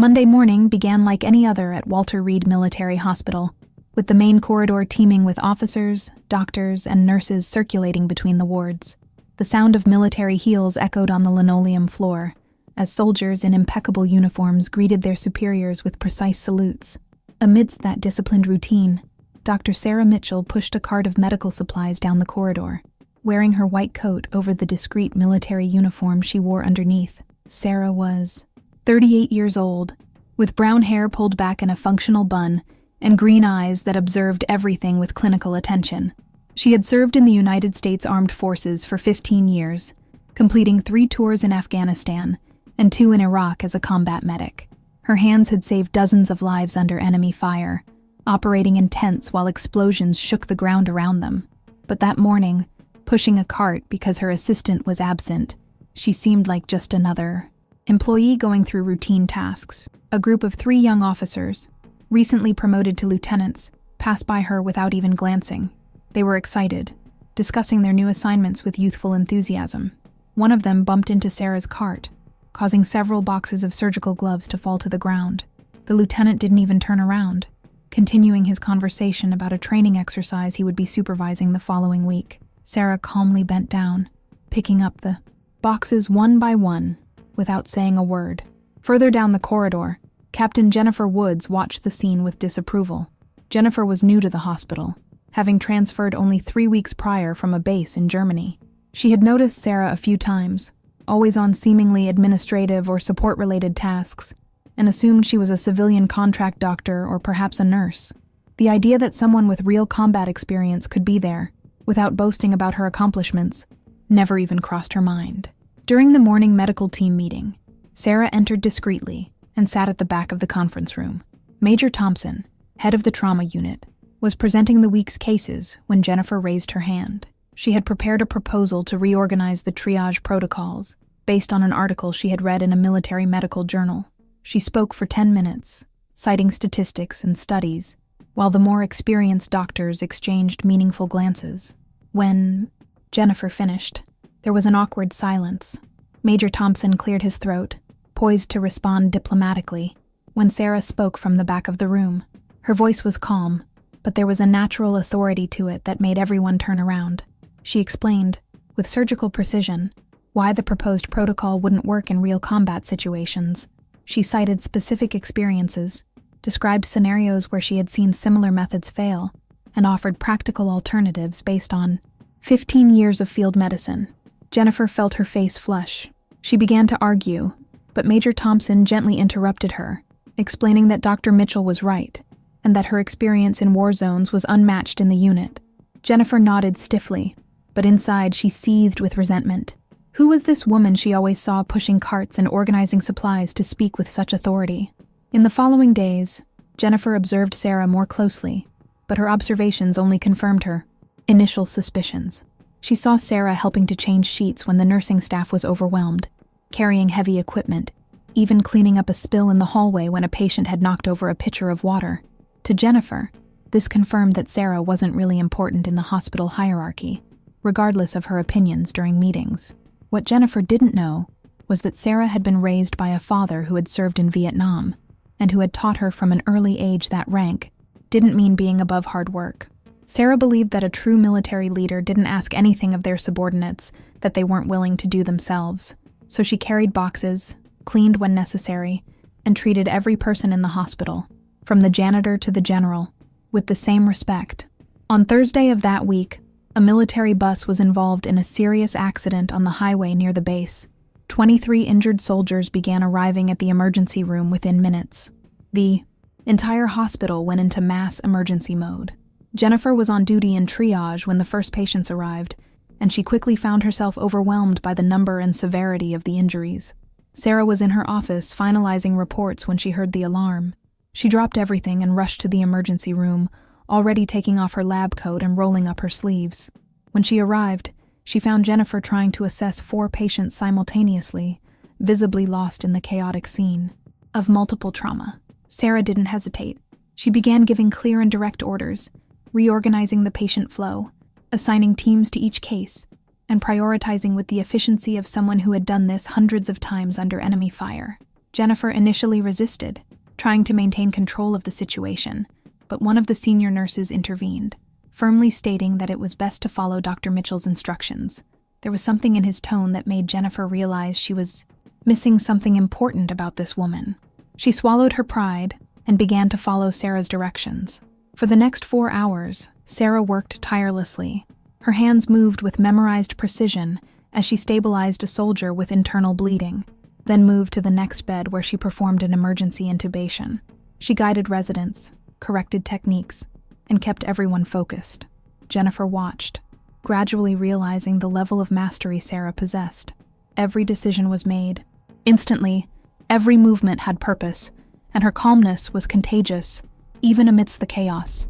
Monday morning began like any other at Walter Reed Military Hospital, with the main corridor teeming with officers, doctors, and nurses circulating between the wards. The sound of military heels echoed on the linoleum floor, as soldiers in impeccable uniforms greeted their superiors with precise salutes. Amidst that disciplined routine, Dr. Sarah Mitchell pushed a cart of medical supplies down the corridor. Wearing her white coat over the discreet military uniform she wore underneath, Sarah was 38 years old, with brown hair pulled back in a functional bun and green eyes that observed everything with clinical attention. She had served in the United States Armed Forces for 15 years, completing 3 tours in Afghanistan and 2 in Iraq as a combat medic. Her hands had saved dozens of lives under enemy fire, operating in tents while explosions shook the ground around them. But that morning, pushing a cart because her assistant was absent, she seemed like just another employee going through routine tasks. A group of 3 young officers, recently promoted to lieutenants, passed by her without even glancing. They were excited, discussing their new assignments with youthful enthusiasm. One of them bumped into Sarah's cart, causing several boxes of surgical gloves to fall to the ground. The lieutenant didn't even turn around, continuing his conversation about a training exercise he would be supervising the following week. Sarah calmly bent down, picking up the boxes one by one, without saying a word. Further down the corridor, Captain Jennifer Woods watched the scene with disapproval. Jennifer was new to the hospital, having transferred only 3 weeks prior from a base in Germany. She had noticed Sarah a few times, always on seemingly administrative or support-related tasks, and assumed she was a civilian contract doctor or perhaps a nurse. The idea that someone with real combat experience could be there, without boasting about her accomplishments, never even crossed her mind. During the morning medical team meeting, Sarah entered discreetly and sat at the back of the conference room. Major Thompson, head of the trauma unit, was presenting the week's cases when Jennifer raised her hand. She had prepared a proposal to reorganize the triage protocols based on an article she had read in a military medical journal. She spoke for 10 minutes, citing statistics and studies, while the more experienced doctors exchanged meaningful glances. When Jennifer finished, there was an awkward silence. Major Thompson cleared his throat, poised to respond diplomatically, when Sarah spoke from the back of the room. Her voice was calm, but there was a natural authority to it that made everyone turn around. She explained, with surgical precision, why the proposed protocol wouldn't work in real combat situations. She cited specific experiences, described scenarios where she had seen similar methods fail, and offered practical alternatives based on 15 years of field medicine. Jennifer felt her face flush. She began to argue, but Major Thompson gently interrupted her, explaining that Dr. Mitchell was right, and that her experience in war zones was unmatched in the unit. Jennifer nodded stiffly, but inside she seethed with resentment. Who was this woman she always saw pushing carts and organizing supplies to speak with such authority? In the following days, Jennifer observed Sarah more closely, but her observations only confirmed her initial suspicions. She saw Sarah helping to change sheets when the nursing staff was overwhelmed, carrying heavy equipment, even cleaning up a spill in the hallway when a patient had knocked over a pitcher of water. To Jennifer, this confirmed that Sarah wasn't really important in the hospital hierarchy, regardless of her opinions during meetings. What Jennifer didn't know was that Sarah had been raised by a father who had served in Vietnam, and who had taught her from an early age that rank didn't mean being above hard work. Sarah believed that a true military leader didn't ask anything of their subordinates that they weren't willing to do themselves, so she carried boxes, cleaned when necessary, and treated every person in the hospital, from the janitor to the general, with the same respect. On Thursday of that week, a military bus was involved in a serious accident on the highway near the base. 23 injured soldiers began arriving at the emergency room within minutes. The entire hospital went into mass emergency mode. Jennifer was on duty in triage when the first patients arrived, and she quickly found herself overwhelmed by the number and severity of the injuries. Sarah was in her office finalizing reports when she heard the alarm. She dropped everything and rushed to the emergency room, already taking off her lab coat and rolling up her sleeves. When she arrived, she found Jennifer trying to assess 4 patients simultaneously, visibly lost in the chaotic scene. Of multiple trauma, Sarah didn't hesitate. She began giving clear and direct orders, reorganizing the patient flow, assigning teams to each case, and prioritizing with the efficiency of someone who had done this hundreds of times under enemy fire. Jennifer initially resisted, trying to maintain control of the situation, but one of the senior nurses intervened, firmly stating that it was best to follow Dr. Mitchell's instructions. There was something in his tone that made Jennifer realize she was missing something important about this woman. She swallowed her pride and began to follow Sarah's directions. For the next 4 hours, Sarah worked tirelessly. Her hands moved with memorized precision as she stabilized a soldier with internal bleeding, then moved to the next bed where she performed an emergency intubation. She guided residents, corrected techniques, and kept everyone focused. Jennifer watched, gradually realizing the level of mastery Sarah possessed. Every decision was made. Instantly, every movement had purpose, and her calmness was contagious, even amidst the chaos.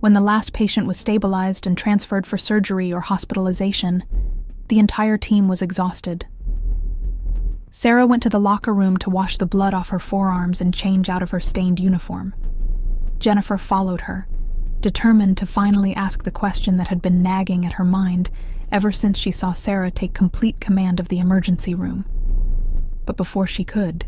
When the last patient was stabilized and transferred for surgery or hospitalization, the entire team was exhausted. Sarah went to the locker room to wash the blood off her forearms and change out of her stained uniform. Jennifer followed her, determined to finally ask the question that had been nagging at her mind ever since she saw Sarah take complete command of the emergency room. But before she could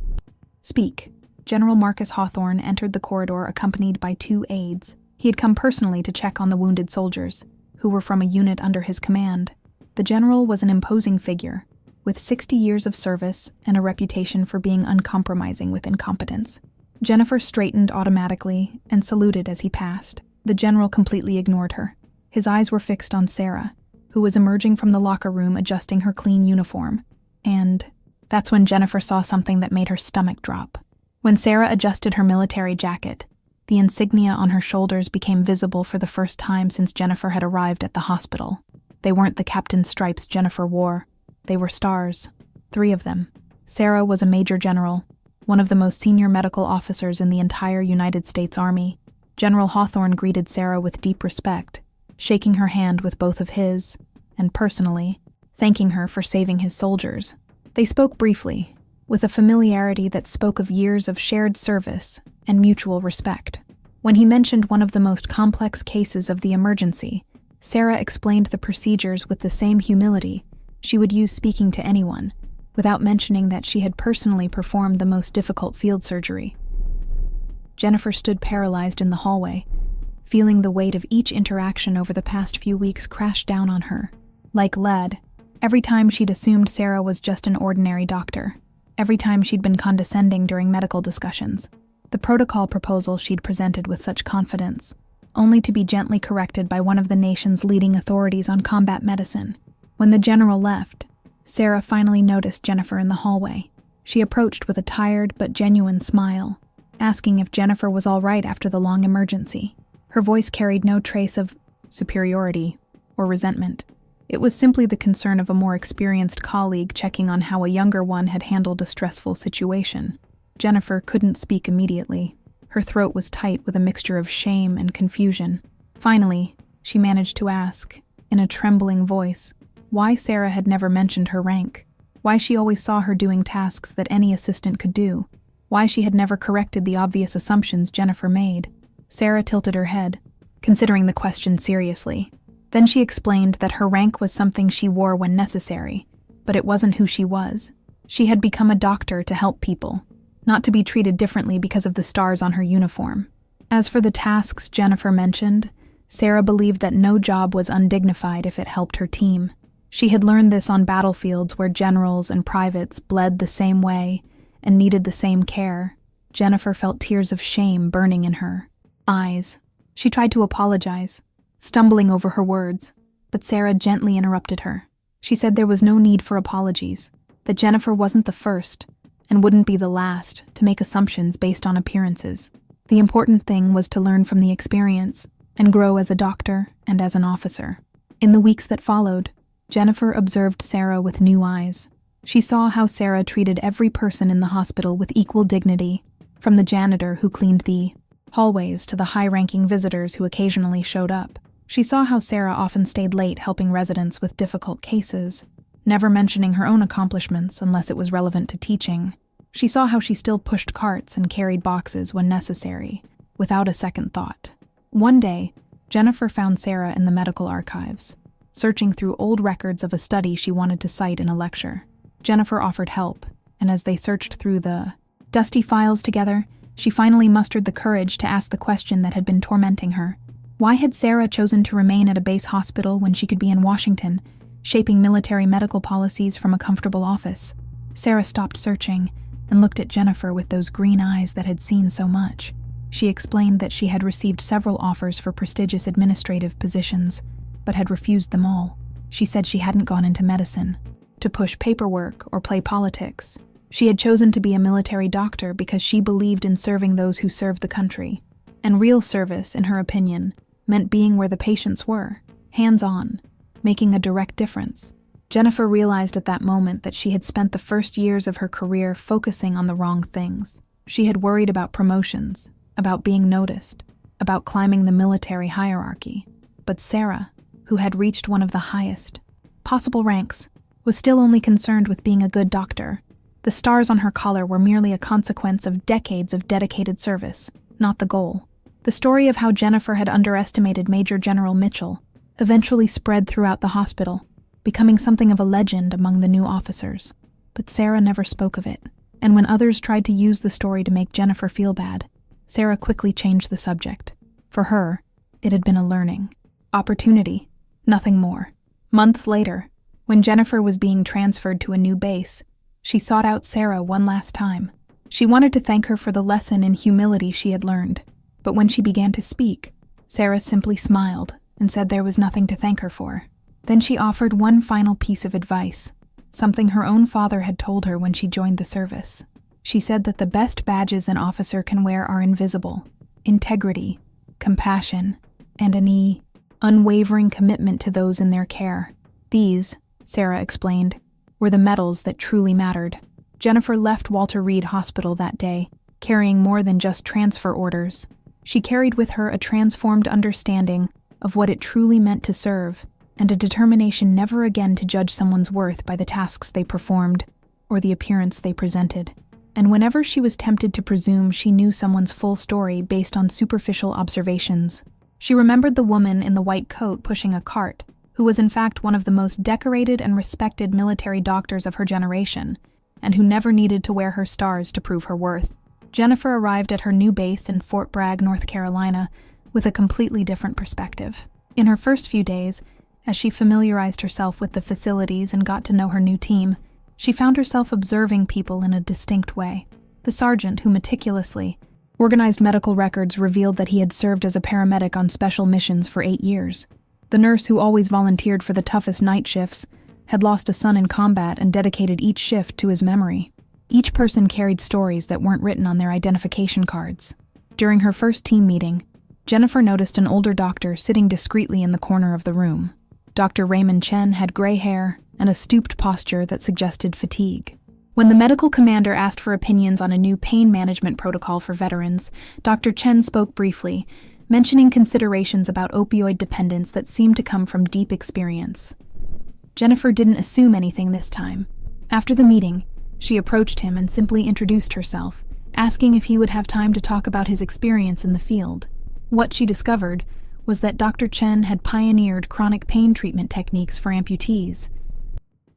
speak, General Marcus Hawthorne entered the corridor accompanied by 2 aides. He had come personally to check on the wounded soldiers, who were from a unit under his command. The general was an imposing figure, with 60 years of service and a reputation for being uncompromising with incompetence. Jennifer straightened automatically and saluted as he passed. The general completely ignored her. His eyes were fixed on Sarah, who was emerging from the locker room adjusting her clean uniform. And that's when Jennifer saw something that made her stomach drop. When Sarah adjusted her military jacket, the insignia on her shoulders became visible for the first time since Jennifer had arrived at the hospital. They weren't the captain's stripes Jennifer wore. They were stars, 3 of them. Sarah was a major general, one of the most senior medical officers in the entire United States Army. General Hawthorne greeted Sarah with deep respect, shaking her hand with both of his, and personally, thanking her for saving his soldiers. They spoke briefly, with a familiarity that spoke of years of shared service and mutual respect. When he mentioned one of the most complex cases of the emergency, Sarah explained the procedures with the same humility she would use speaking to anyone, without mentioning that she had personally performed the most difficult field surgery. Jennifer stood paralyzed in the hallway, feeling the weight of each interaction over the past few weeks crash down on her. Like lead, every time she'd assumed Sarah was just an ordinary doctor, every time she'd been condescending during medical discussions, the protocol proposal she'd presented with such confidence, only to be gently corrected by one of the nation's leading authorities on combat medicine. When the general left, Sarah finally noticed Jennifer in the hallway. She approached with a tired but genuine smile, asking if Jennifer was all right after the long emergency. Her voice carried no trace of superiority or resentment. It was simply the concern of a more experienced colleague checking on how a younger one had handled a stressful situation. Jennifer couldn't speak immediately. Her throat was tight with a mixture of shame and confusion. Finally, she managed to ask, in a trembling voice, why Sarah had never mentioned her rank, why she always saw her doing tasks that any assistant could do, why she had never corrected the obvious assumptions Jennifer made. Sarah tilted her head, considering the question seriously. Then she explained that her rank was something she wore when necessary, but it wasn't who she was. She had become a doctor to help people, not to be treated differently because of the stars on her uniform. As for the tasks Jennifer mentioned, Sarah believed that no job was undignified if it helped her team. She had learned this on battlefields where generals and privates bled the same way and needed the same care. Jennifer felt tears of shame burning in her eyes. She tried to apologize, stumbling over her words, but Sarah gently interrupted her. She said there was no need for apologies, that Jennifer wasn't the first and wouldn't be the last to make assumptions based on appearances. The important thing was to learn from the experience and grow as a doctor and as an officer. In the weeks that followed, Jennifer observed Sarah with new eyes. She saw how Sarah treated every person in the hospital with equal dignity, from the janitor who cleaned the hallways to the high-ranking visitors who occasionally showed up. She saw how Sarah often stayed late helping residents with difficult cases, never mentioning her own accomplishments unless it was relevant to teaching. She saw how she still pushed carts and carried boxes when necessary, without a second thought. One day, Jennifer found Sarah in the medical archives, searching through old records of a study she wanted to cite in a lecture. Jennifer offered help, and as they searched through the dusty files together, she finally mustered the courage to ask the question that had been tormenting her. Why had Sarah chosen to remain at a base hospital when she could be in Washington, shaping military medical policies from a comfortable office? Sarah stopped searching and looked at Jennifer with those green eyes that had seen so much. She explained that she had received several offers for prestigious administrative positions, but had refused them all. She said she hadn't gone into medicine to push paperwork or play politics. She had chosen to be a military doctor because she believed in serving those who served the country. And real service, in her opinion, meant being where the patients were, hands-on, making a direct difference. Jennifer realized at that moment that she had spent the first years of her career focusing on the wrong things. She had worried about promotions, about being noticed, about climbing the military hierarchy. But Sarah, who had reached one of the highest possible ranks, was still only concerned with being a good doctor. The stars on her collar were merely a consequence of decades of dedicated service, not the goal. The story of how Jennifer had underestimated Major General Mitchell eventually spread throughout the hospital, becoming something of a legend among the new officers. But Sarah never spoke of it, and when others tried to use the story to make Jennifer feel bad, Sarah quickly changed the subject. For her, it had been a learning opportunity, nothing more. Months later, when Jennifer was being transferred to a new base, she sought out Sarah one last time. She wanted to thank her for the lesson in humility she had learned, but when she began to speak, Sarah simply smiled and said there was nothing to thank her for. Then she offered one final piece of advice, something her own father had told her when she joined the service. She said that the best badges an officer can wear are invisible: integrity, compassion, and an unwavering commitment to those in their care. These, Sarah explained, were the medals that truly mattered. Jennifer left Walter Reed Hospital that day, carrying more than just transfer orders. She carried with her a transformed understanding of what it truly meant to serve, and a determination never again to judge someone's worth by the tasks they performed or the appearance they presented. And whenever she was tempted to presume she knew someone's full story based on superficial observations, she remembered the woman in the white coat pushing a cart, who was in fact one of the most decorated and respected military doctors of her generation, and who never needed to wear her stars to prove her worth. Jennifer arrived at her new base in Fort Bragg, North Carolina, with a completely different perspective. In her first few days, as she familiarized herself with the facilities and got to know her new team, she found herself observing people in a distinct way. The sergeant, who meticulously organized medical records, revealed that he had served as a paramedic on special missions for 8 years. The nurse, who always volunteered for the toughest night shifts, had lost a son in combat and dedicated each shift to his memory. Each person carried stories that weren't written on their identification cards. During her first team meeting, Jennifer noticed an older doctor sitting discreetly in the corner of the room. Dr. Raymond Chen had gray hair and a stooped posture that suggested fatigue. When the medical commander asked for opinions on a new pain management protocol for veterans, Dr. Chen spoke briefly, mentioning considerations about opioid dependence that seemed to come from deep experience. Jennifer didn't assume anything this time. After the meeting, she approached him and simply introduced herself, asking if he would have time to talk about his experience in the field. What she discovered was that Dr. Chen had pioneered chronic pain treatment techniques for amputees,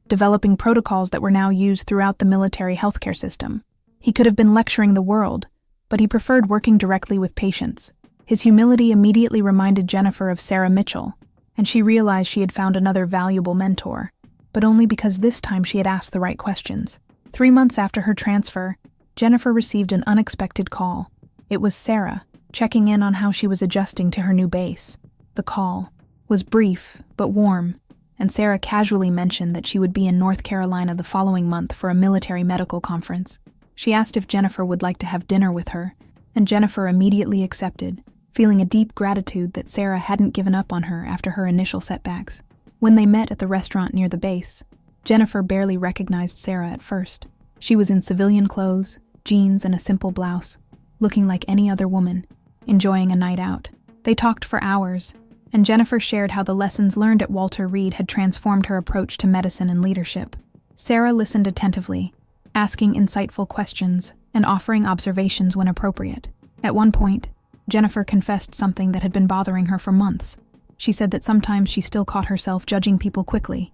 developing protocols that were now used throughout the military healthcare system. He could have been lecturing the world, but he preferred working directly with patients. His humility immediately reminded Jennifer of Sarah Mitchell, and she realized she had found another valuable mentor, but only because this time she had asked the right questions. 3 months after her transfer, Jennifer received an unexpected call. It was Sarah, checking in on how she was adjusting to her new base. The call was brief but warm, and Sarah casually mentioned that she would be in North Carolina the following month for a military medical conference. She asked if Jennifer would like to have dinner with her, and Jennifer immediately accepted, feeling a deep gratitude that Sarah hadn't given up on her after her initial setbacks. When they met at the restaurant near the base, Jennifer barely recognized Sarah at first. She was in civilian clothes, jeans, and a simple blouse, looking like any other woman, enjoying a night out. They talked for hours, and Jennifer shared how the lessons learned at Walter Reed had transformed her approach to medicine and leadership. Sarah listened attentively, asking insightful questions and offering observations when appropriate. At one point, Jennifer confessed something that had been bothering her for months. She said that sometimes she still caught herself judging people quickly,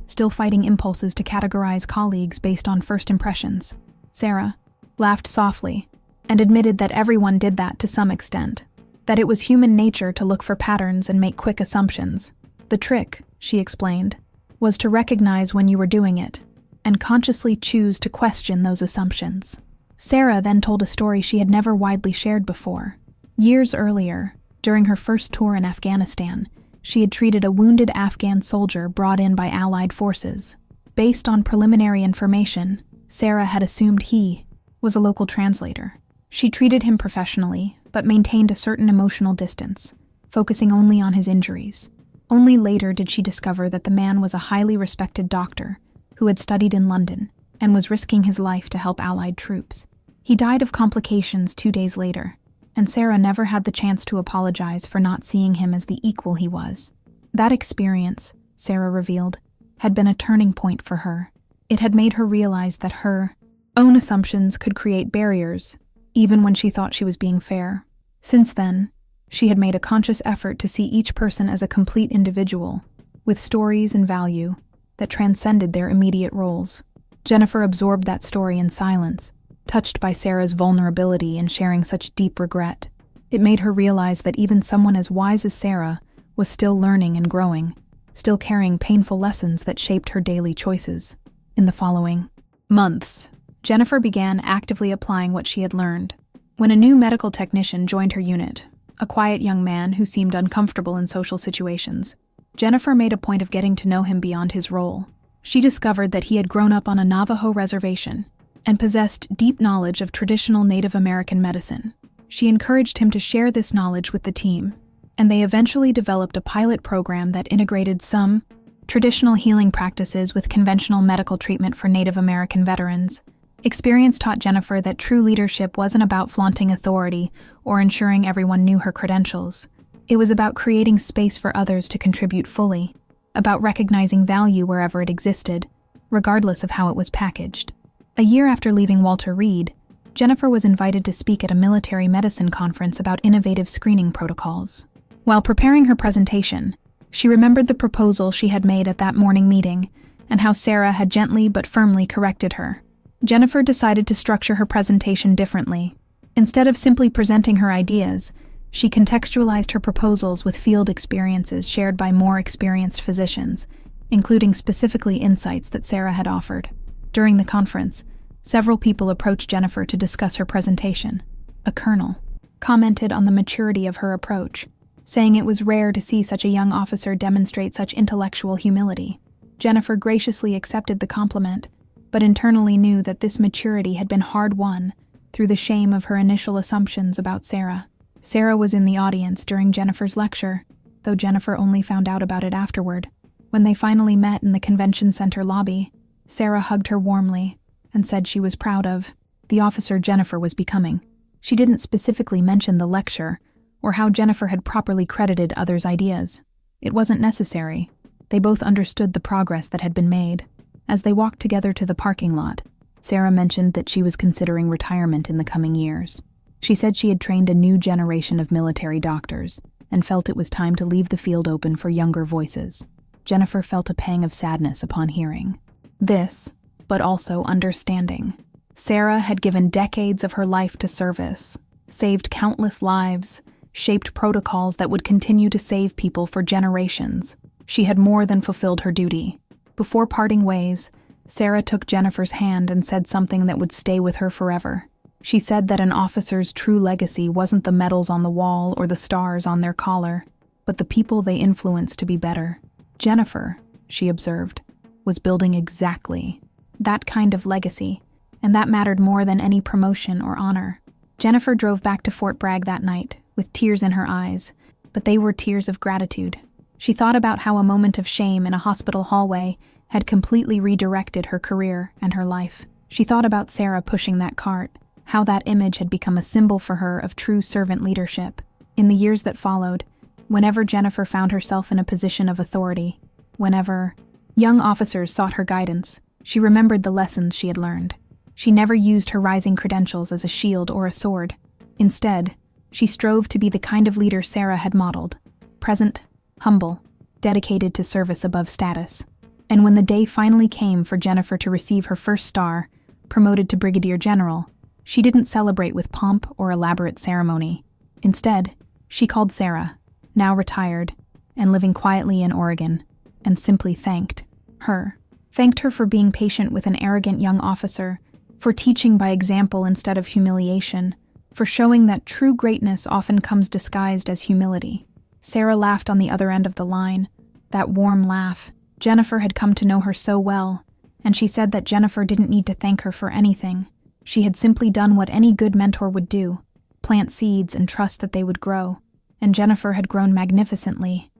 still fighting impulses to categorize colleagues based on first impressions. Sarah laughed softly and admitted that everyone did that to some extent, that it was human nature to look for patterns and make quick assumptions. The trick, she explained, was to recognize when you were doing it and consciously choose to question those assumptions. Sarah then told a story she had never widely shared before. Years earlier, during her first tour in Afghanistan, she had treated a wounded Afghan soldier brought in by Allied forces. Based on preliminary information, Sarah had assumed he was a local translator. She treated him professionally, but maintained a certain emotional distance, focusing only on his injuries. Only later did she discover that the man was a highly respected doctor who had studied in London and was risking his life to help Allied troops. He died of complications 2 days later, and Sarah never had the chance to apologize for not seeing him as the equal he was. That experience, Sarah revealed, had been a turning point for her. It had made her realize that her own assumptions could create barriers, even when she thought she was being fair. Since then, she had made a conscious effort to see each person as a complete individual, with stories and value that transcended their immediate roles. Jennifer absorbed that story in silence, touched by Sarah's vulnerability in sharing such deep regret. It made her realize that even someone as wise as Sarah was still learning and growing, still carrying painful lessons that shaped her daily choices. In the following months, Jennifer began actively applying what she had learned. When a new medical technician joined her unit, a quiet young man who seemed uncomfortable in social situations, Jennifer made a point of getting to know him beyond his role. She discovered that he had grown up on a Navajo reservation and possessed deep knowledge of traditional Native American medicine. She encouraged him to share this knowledge with the team, and they eventually developed a pilot program that integrated some traditional healing practices with conventional medical treatment for Native American veterans. Experience taught Jennifer that true leadership wasn't about flaunting authority or ensuring everyone knew her credentials. It was about creating space for others to contribute fully, about recognizing value wherever it existed, regardless of how it was packaged. A year after leaving Walter Reed, Jennifer was invited to speak at a military medicine conference about innovative screening protocols. While preparing her presentation, she remembered the proposal she had made at that morning meeting and how Sarah had gently but firmly corrected her. Jennifer decided to structure her presentation differently. Instead of simply presenting her ideas, she contextualized her proposals with field experiences shared by more experienced physicians, including specifically insights that Sarah had offered. During the conference, several people approached Jennifer to discuss her presentation. A colonel commented on the maturity of her approach, saying it was rare to see such a young officer demonstrate such intellectual humility. Jennifer graciously accepted the compliment, but internally knew that this maturity had been hard-won through the shame of her initial assumptions about Sarah. Sarah was in the audience during Jennifer's lecture, though Jennifer only found out about it afterward. When they finally met in the convention center lobby, Sarah hugged her warmly and said she was proud of the officer Jennifer was becoming. She didn't specifically mention the lecture or how Jennifer had properly credited others' ideas. It wasn't necessary. They both understood the progress that had been made. As they walked together to the parking lot, Sarah mentioned that she was considering retirement in the coming years. She said she had trained a new generation of military doctors and felt it was time to leave the field open for younger voices. Jennifer felt a pang of sadness upon hearing this, but also understanding. Sarah had given decades of her life to service, saved countless lives, shaped protocols that would continue to save people for generations. She had more than fulfilled her duty. Before parting ways, Sarah took Jennifer's hand and said something that would stay with her forever. She said that an officer's true legacy wasn't the medals on the wall or the stars on their collar, but the people they influenced to be better. Jennifer, she observed, was building exactly that kind of legacy, and that mattered more than any promotion or honor. Jennifer drove back to Fort Bragg that night, with tears in her eyes, but they were tears of gratitude. She thought about how a moment of shame in a hospital hallway had completely redirected her career and her life. She thought about Sarah pushing that cart, how that image had become a symbol for her of true servant leadership. In the years that followed, whenever Jennifer found herself in a position of authority, whenever young officers sought her guidance, she remembered the lessons she had learned. She never used her rising credentials as a shield or a sword. Instead, she strove to be the kind of leader Sarah had modeled, present, humble, dedicated to service above status. And when the day finally came for Jennifer to receive her first star, promoted to Brigadier General, she didn't celebrate with pomp or elaborate ceremony. Instead, she called Sarah, now retired, and living quietly in Oregon, and simply thanked her. Thanked her for being patient with an arrogant young officer, for teaching by example instead of humiliation, for showing that true greatness often comes disguised as humility. Sarah laughed on the other end of the line, that warm laugh. Jennifer had come to know her so well, and she said that Jennifer didn't need to thank her for anything. She had simply done what any good mentor would do, plant seeds and trust that they would grow. And Jennifer had grown magnificently,